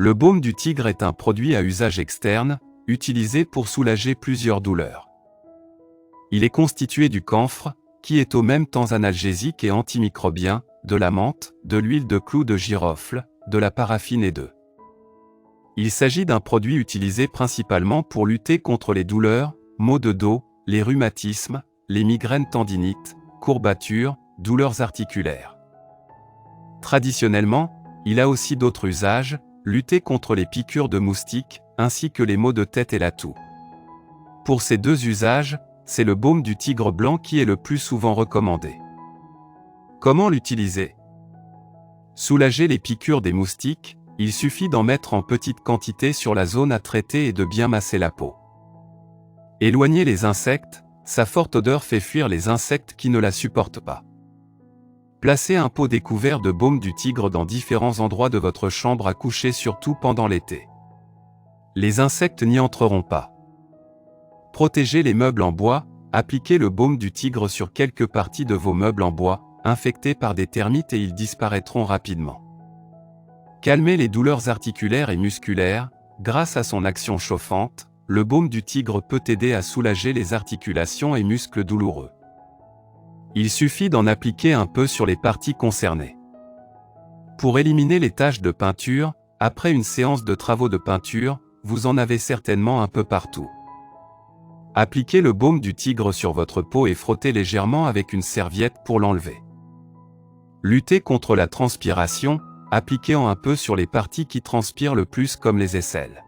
Le baume du tigre est un produit à usage externe, utilisé pour soulager plusieurs douleurs. Il est constitué du camphre, qui est au même temps analgésique et antimicrobien, de la menthe, de l'huile de clou de girofle, de la paraffine et de. Il s'agit d'un produit utilisé principalement pour lutter contre les douleurs, maux de dos, les rhumatismes, les migraines tendinites, courbatures, douleurs articulaires. Traditionnellement, il a aussi d'autres usages, lutter contre les piqûres de moustiques, ainsi que les maux de tête et la toux. Pour ces deux usages, c'est le baume du tigre blanc qui est le plus souvent recommandé. Comment l'utiliser? Soulager les piqûres des moustiques, il suffit d'en mettre en petite quantité sur la zone à traiter et de bien masser la peau. Éloigner les insectes, sa forte odeur fait fuir les insectes qui ne la supportent pas. Placez un pot découvert de baume du tigre dans différents endroits de votre chambre à coucher, surtout pendant l'été. Les insectes n'y entreront pas. Protégez les meubles en bois, appliquez le baume du tigre sur quelques parties de vos meubles en bois, infectés par des termites et ils disparaîtront rapidement. Calmez les douleurs articulaires et musculaires, grâce à son action chauffante, le baume du tigre peut aider à soulager les articulations et muscles douloureux. Il suffit d'en appliquer un peu sur les parties concernées. Pour éliminer les taches de peinture, après une séance de travaux de peinture, vous en avez certainement un peu partout. Appliquez le baume du tigre sur votre peau et frottez légèrement avec une serviette pour l'enlever. Luttez contre la transpiration, appliquez-en un peu sur les parties qui transpirent le plus comme les aisselles.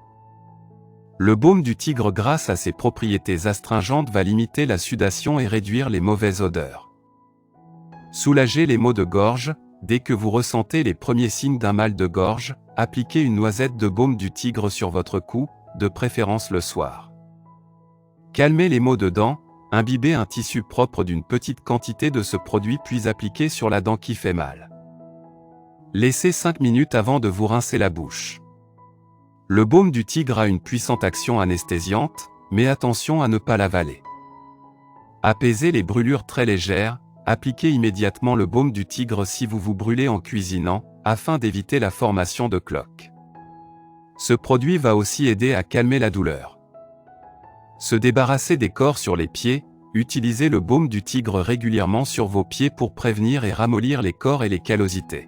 Le baume du tigre, grâce à ses propriétés astringentes, va limiter la sudation et réduire les mauvaises odeurs. Soulagez les maux de gorge. Dès que vous ressentez les premiers signes d'un mal de gorge, appliquez une noisette de baume du tigre sur votre cou, de préférence le soir. Calmez les maux de dents, imbibez un tissu propre d'une petite quantité de ce produit puis appliquez sur la dent qui fait mal. Laissez 5 minutes avant de vous rincer la bouche. Le baume du tigre a une puissante action anesthésiante, mais attention à ne pas l'avaler. Apaisez les brûlures très légères. Appliquez immédiatement le baume du tigre si vous vous brûlez en cuisinant, afin d'éviter la formation de cloques. Ce produit va aussi aider à calmer la douleur. Se débarrasser des corps sur les pieds, utilisez le baume du tigre régulièrement sur vos pieds pour prévenir et ramollir les corps et les callosités.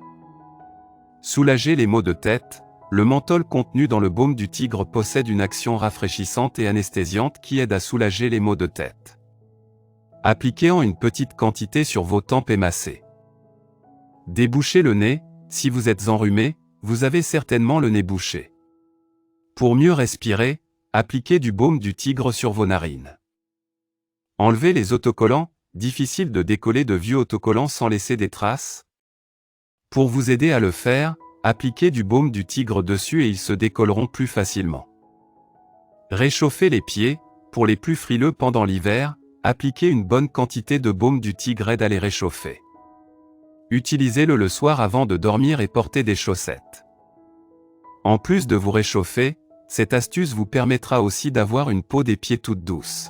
Soulager les maux de tête, le menthol contenu dans le baume du tigre possède une action rafraîchissante et anesthésiante qui aide à soulager les maux de tête. Appliquez-en une petite quantité sur vos tempes et massez. Débouchez le nez. Si vous êtes enrhumé, vous avez certainement le nez bouché. Pour mieux respirer, appliquez du baume du tigre sur vos narines. Enlevez les autocollants. Difficile de décoller de vieux autocollants sans laisser des traces. Pour vous aider à le faire, appliquez du baume du tigre dessus et ils se décolleront plus facilement. Réchauffez les pieds. Pour les plus frileux pendant l'hiver, appliquez une bonne quantité de baume du tigre aide à les réchauffer. Utilisez-le le soir avant de dormir et portez des chaussettes. En plus de vous réchauffer, cette astuce vous permettra aussi d'avoir une peau des pieds toute douce.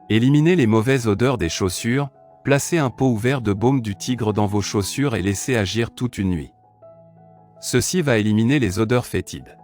Éliminez les mauvaises odeurs des chaussures, placez un pot ouvert de baume du tigre dans vos chaussures et laissez agir toute une nuit. Ceci va éliminer les odeurs fétides.